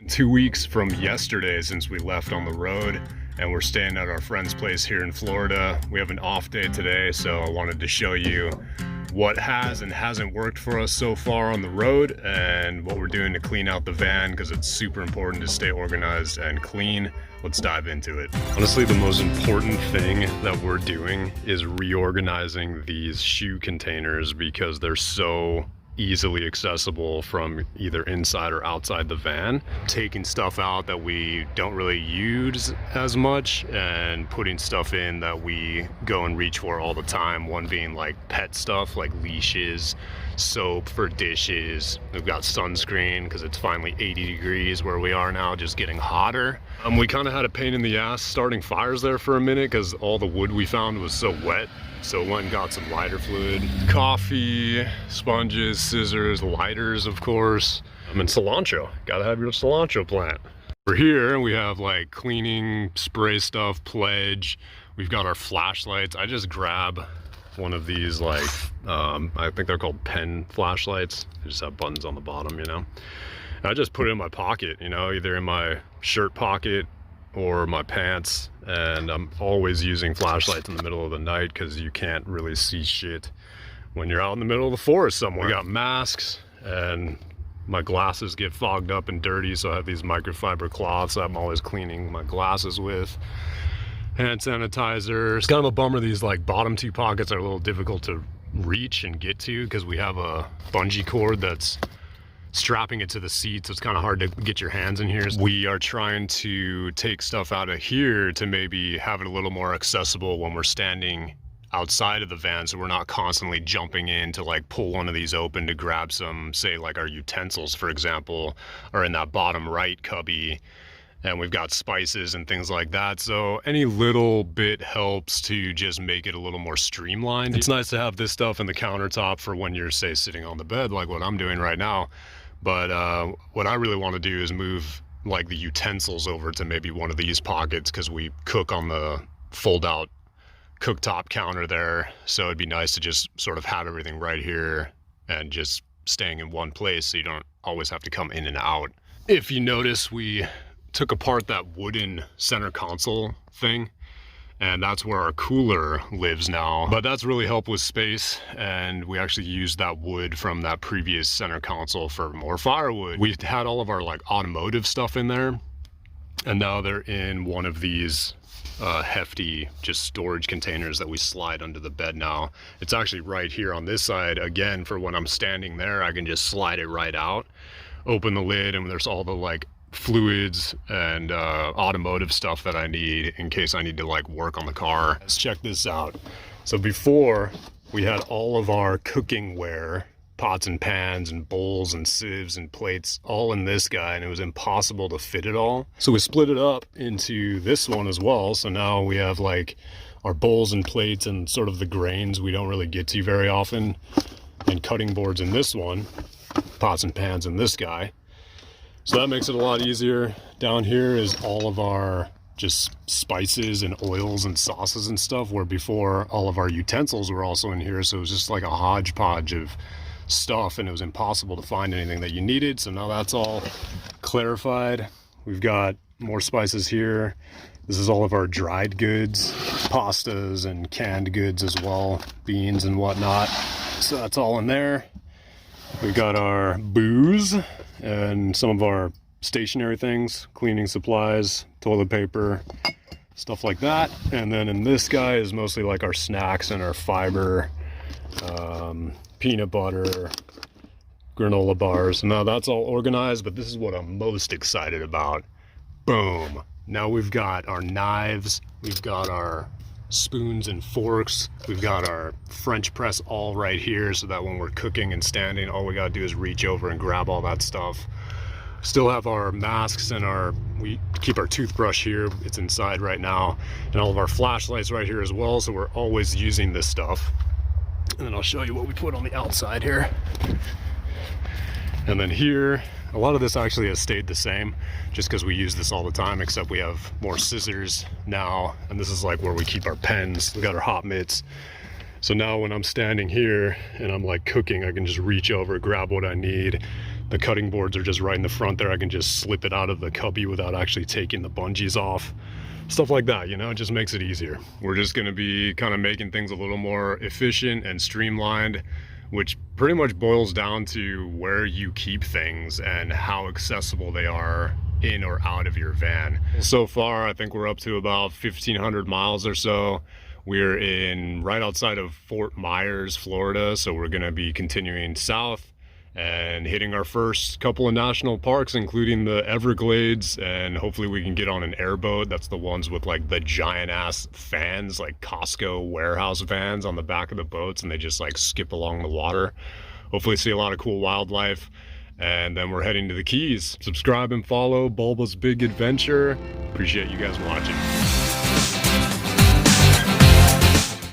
2 weeks from yesterday since we left on the road, and we're staying at our friend's place here in Florida. We have an off day today, so I wanted to show you what has and hasn't worked for us so far on the road and what we're doing to clean out the van, because it's super important to stay organized and clean. Let's dive into it. Honestly, the most important thing that we're doing is reorganizing these shoe containers because they're so easily accessible from either inside or outside the van. Taking stuff out that we don't really use as much and putting stuff in that we go and reach for all the time. One being like pet stuff like leashes, soap for dishes. We've got sunscreen because it's finally 80 degrees where we are now, just getting hotter. We kind of had a pain in the ass starting fires there for a minute because all the wood we found was so wet. So went and got some lighter fluid, coffee, sponges, scissors, lighters, of course, and cilantro. Gotta have your cilantro plant. We're here and we have like cleaning spray stuff, Pledge. We've got our flashlights. I just grab one of these like, I think they're called pen flashlights. They just have buttons on the bottom, you know? And I just put it in my pocket, you know, either in my shirt pocket or my pants, and I'm always using flashlights in the middle of the night because you can't really see shit when you're out in the middle of the forest somewhere. We got masks, and my glasses get fogged up and dirty, so I have these microfiber cloths I'm always cleaning my glasses with. Hand sanitizer. It's kind of a bummer these like bottom two pockets are a little difficult to reach and get to because we have a bungee cord that's strapping it to the seat, so it's kind of hard to get your hands in here. We are trying to take stuff out of here to maybe have it a little more accessible when we're standing outside of the van, so we're not constantly jumping in to like pull one of these open to grab some, say like our utensils, for example, are in that bottom right cubby, and we've got spices and things like that. So any little bit helps to just make it a little more streamlined. It's nice to have this stuff in the countertop for when you're, say, sitting on the bed like what I'm doing right now. But what I really want to do is move like the utensils over to maybe one of these pockets because we cook on the fold out cooktop counter there. So it'd be nice to just sort of have everything right here and just staying in one place so you don't always have to come in and out. If you notice, we took apart that wooden center console thing, and that's where our cooler lives now. But that's really helped with space, and we actually used that wood from that previous center console for more firewood. We had all of our like automotive stuff in there, and now they're in one of these hefty just storage containers that we slide under the bed now. It's actually right here on this side. Again, for when I'm standing there, I can just slide it right out, open the lid, and there's all the like fluids and automotive stuff that I need in case I need to like work on the car. Let's check this out. So before, we had all of our cooking ware, pots and pans and bowls and sieves and plates all in this guy, and it was impossible to fit it all. So we split it up into this one as well. So now we have like our bowls and plates and sort of the grains we don't really get to very often, and cutting boards in this one, pots and pans in this guy. So that makes it a lot easier. Down here is all of our just spices and oils and sauces and stuff, where before all of our utensils were also in here. So it was just like a hodgepodge of stuff, and it was impossible to find anything that you needed. So now that's all clarified. We've got more spices here. This is all of our dried goods, pastas and canned goods as well, beans and whatnot. So that's all in there. We've got our booze and some of our stationary things, cleaning supplies, toilet paper, stuff like that. And then in this guy is mostly like our snacks and our fiber, peanut butter, granola bars. Now that's all organized, but this is what I'm most excited about. Boom. Now we've got our knives, we've got our spoons and forks, we've got our French press all right here, so that when we're cooking and standing, all we gotta do is reach over and grab all that stuff. Still have our masks and we keep our toothbrush here, it's inside right now, and all of our flashlights right here as well, so we're always using this stuff. And then I'll show you what we put on the outside here. And then here, a lot of this actually has stayed the same just because we use this all the time, except we have more scissors now, and this is like where we keep our pens. We got our hot mitts. So now when I'm standing here and I'm like cooking, I can just reach over, grab what I need, The cutting boards are just right in the front there. I can just slip it out of the cubby without actually taking the bungees off. Stuff like that, you know, it just makes it easier. We're just gonna be kind of making things a little more efficient and streamlined, which pretty much boils down to where you keep things and how accessible they are in or out of your van. So far, I think we're up to about 1,500 miles or so. We're right outside of Fort Myers, Florida, so we're gonna be continuing south and hitting our first couple of national parks, including the Everglades, and hopefully we can get on an airboat. That's the ones with like the giant ass fans, like Costco warehouse vans on the back of the boats, and they just like skip along the water. Hopefully see a lot of cool wildlife, and then we're heading to the Keys. Subscribe and follow Bulba's Big Adventure. Appreciate you guys watching.